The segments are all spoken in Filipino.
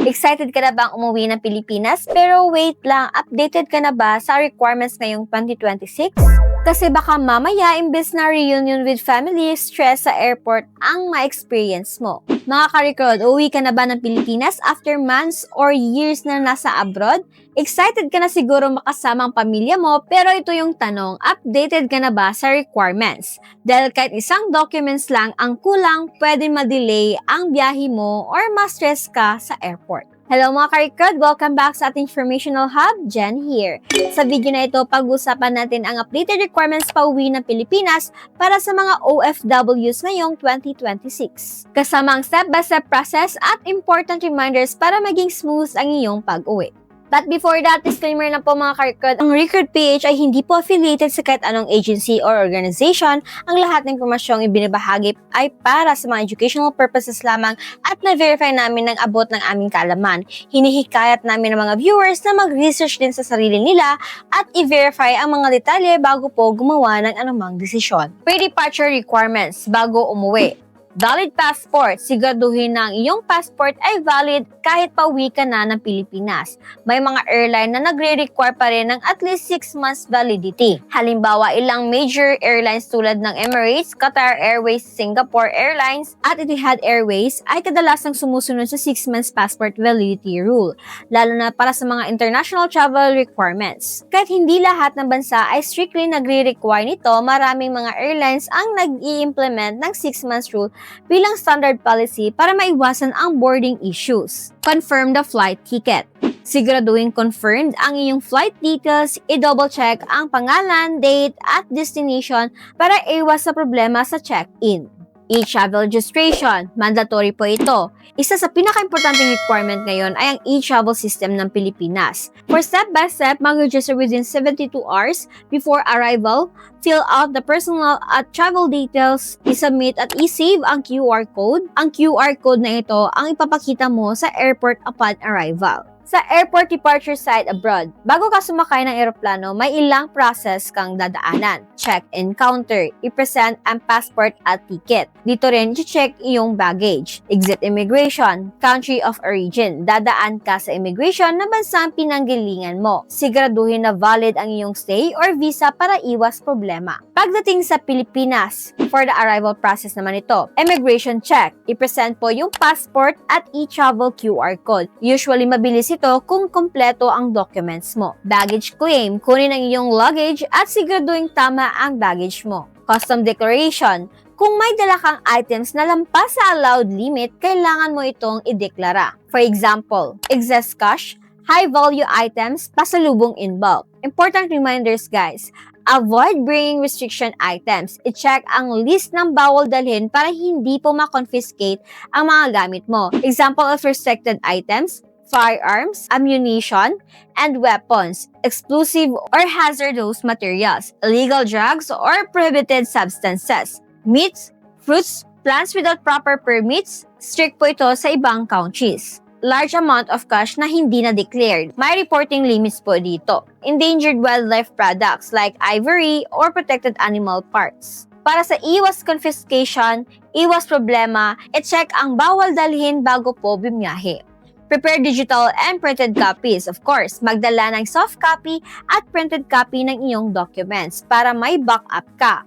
Excited ka na bang umuwi ng Pilipinas? Pero wait lang, updated ka na ba sa requirements ngayong 2026? Kasi baka mamaya imbes na reunion with family, stress sa airport ang ma-experience mo. Mga ka-record, uwi ka na ba ng Pilipinas after months or years na nasa abroad? Excited ka na siguro makasama ang pamilya mo, pero ito yung tanong, updated ka na ba sa requirements? Dahil kahit isang documents lang ang kulang, pwede ma-delay ang biyahe mo or ma-stress ka sa airport. Hello mga ka-record! Welcome back sa ating informational hub, Jen here. Sa video na ito, pag-usapan natin ang updated requirements pauwi ng Pilipinas para sa mga OFWs ngayong 2026. Kasama ang step-by-step process at important reminders para maging smooth ang iyong pag-uwi. But before that, disclaimer lang po mga ka-record, ang Record PH ay hindi po affiliated sa kahit anong agency or organization. Ang lahat ng impormasyong ibinabahagi ay para sa mga educational purposes lamang at na-verify namin ng abot ng aming kaalaman. Hinihikayat namin ng mga viewers na mag-research din sa sarili nila at i-verify ang mga detalye bago po gumawa ng anumang desisyon. Pre-departure requirements bago umuwi. Valid passport. Siguraduhin na ang iyong passport ay valid kahit pauwi ka na ng Pilipinas. May mga airline na nagre-require pa rin ng at least 6 months validity. Halimbawa, ilang major airlines tulad ng Emirates, Qatar Airways, Singapore Airlines, at Etihad Airways ay kadalasang sumusunod sa 6 months passport validity rule, lalo na para sa mga international travel requirements. Kahit hindi lahat ng bansa ay strictly nagre-require nito, maraming mga airlines ang nag-i-implement ng 6 months rule bilang standard policy para maiwasan ang boarding issues. Confirm the flight ticket. Siguraduhin confirmed ang iyong flight details, i-double check ang pangalan, date, at destination para iwas sa problema sa check-in. E-travel registration, mandatory po ito. Isa sa pinaka-importanting requirement ngayon ay ang e-travel system ng Pilipinas. For step-by-step, mag-register within 72 hours before arrival, fill out the personal at travel details, i-submit at i-save ang QR code. Ang QR code na ito ang ipapakita mo sa airport upon arrival. Sa airport departure site abroad, bago ka sumakay ng eroplano, may ilang process kang dadaanan. Check-in counter, i-present ang passport at ticket. Dito rin, i-check iyong baggage. Exit immigration, country of origin. Dadaan ka sa immigration na bansang pinanggalingan mo. Siguraduhin na valid ang iyong stay or visa para iwas problema. Pagdating sa Pilipinas, for the arrival process naman ito, immigration check. I-present po yung passport at e-travel QR code. Usually, mabilis ito kung kompleto ang documents mo. Baggage claim, kunin ang iyong luggage at siguraduhin tama ang baggage mo. Custom declaration, kung may dala kang items na lampas sa allowed limit, kailangan mo itong ideklara. For example, excess cash, high-value items, pasalubong in bulk. Important reminders guys, avoid bringing restriction items. I-check ang list ng bawal dalhin para hindi po ma-confiscate ang mga gamit mo. Example of restricted items, firearms, ammunition, and weapons, explosive or hazardous materials, illegal drugs or prohibited substances, meats, fruits, plants without proper permits, strict po ito sa ibang countries. Large amount of cash na hindi na declared. May reporting limits po dito. Endangered wildlife products like ivory or protected animal parts. Para sa iwas confiscation, iwas problema, i-check ang bawal dalhin bago po bumiyahe. Prepare digital and printed copies. Of course, magdala ng soft copy at printed copy ng iyong documents para may backup ka.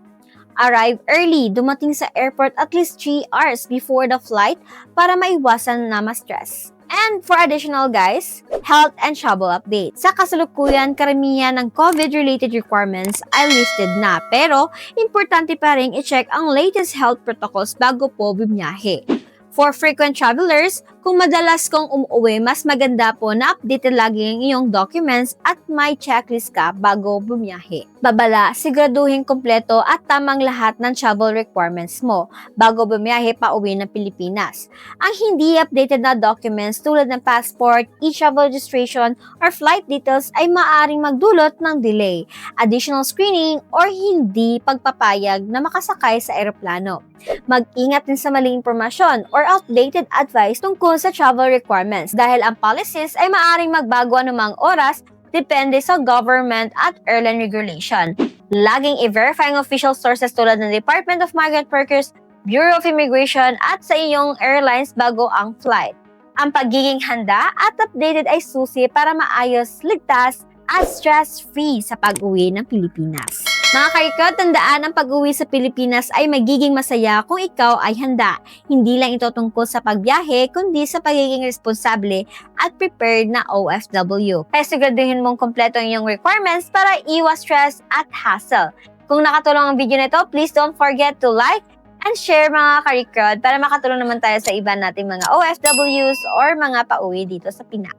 Arrive early. Dumating sa airport at least 3 hours before the flight para maiwasan na ma-stress. And for additional guys, health and travel update. Sa kasalukuyan, karamihan ng COVID-related requirements ay listed na. Pero, importante pa rin i-check ang latest health protocols bago po bumiyahe. For frequent travelers, kung madalas kong umuwi, mas maganda po na updated lagi ang iyong documents at may checklist ka bago bumiyahe. Babala, siguraduhin kompleto at tamang lahat ng travel requirements mo bago bumiyahe pa uwi ng Pilipinas. Ang hindi updated na documents tulad ng passport, e-travel registration, or flight details ay maaaring magdulot ng delay, additional screening, or hindi pagpapayag na makasakay sa eroplano. Mag-ingat din sa maling impormasyon or outdated advice tungkol sa travel requirements dahil ang policies ay maaaring magbago anumang oras depende sa government at airline regulation. Laging i-verify ang official sources tulad ng Department of Migrant Workers, Bureau of Immigration at sa iyong airlines bago ang flight. Ang pagiging handa at updated ay susi para maayos, ligtas, at stress-free sa pag-uwi ng Pilipinas. Mga karikot, tandaan ang pag-uwi sa Pilipinas ay magiging masaya kung ikaw ay handa. Hindi lang ito tungkol sa pagbiyahe, kundi sa pagiging responsable at prepared na OFW. Kaya siguraduhin mong kompleto ang iyong requirements para iwas stress at hassle. Kung nakatulong ang video na ito, please don't forget to like and share mga karikot para makatulong naman tayo sa iba nating mga OFWs or mga pauwi dito sa Pinas.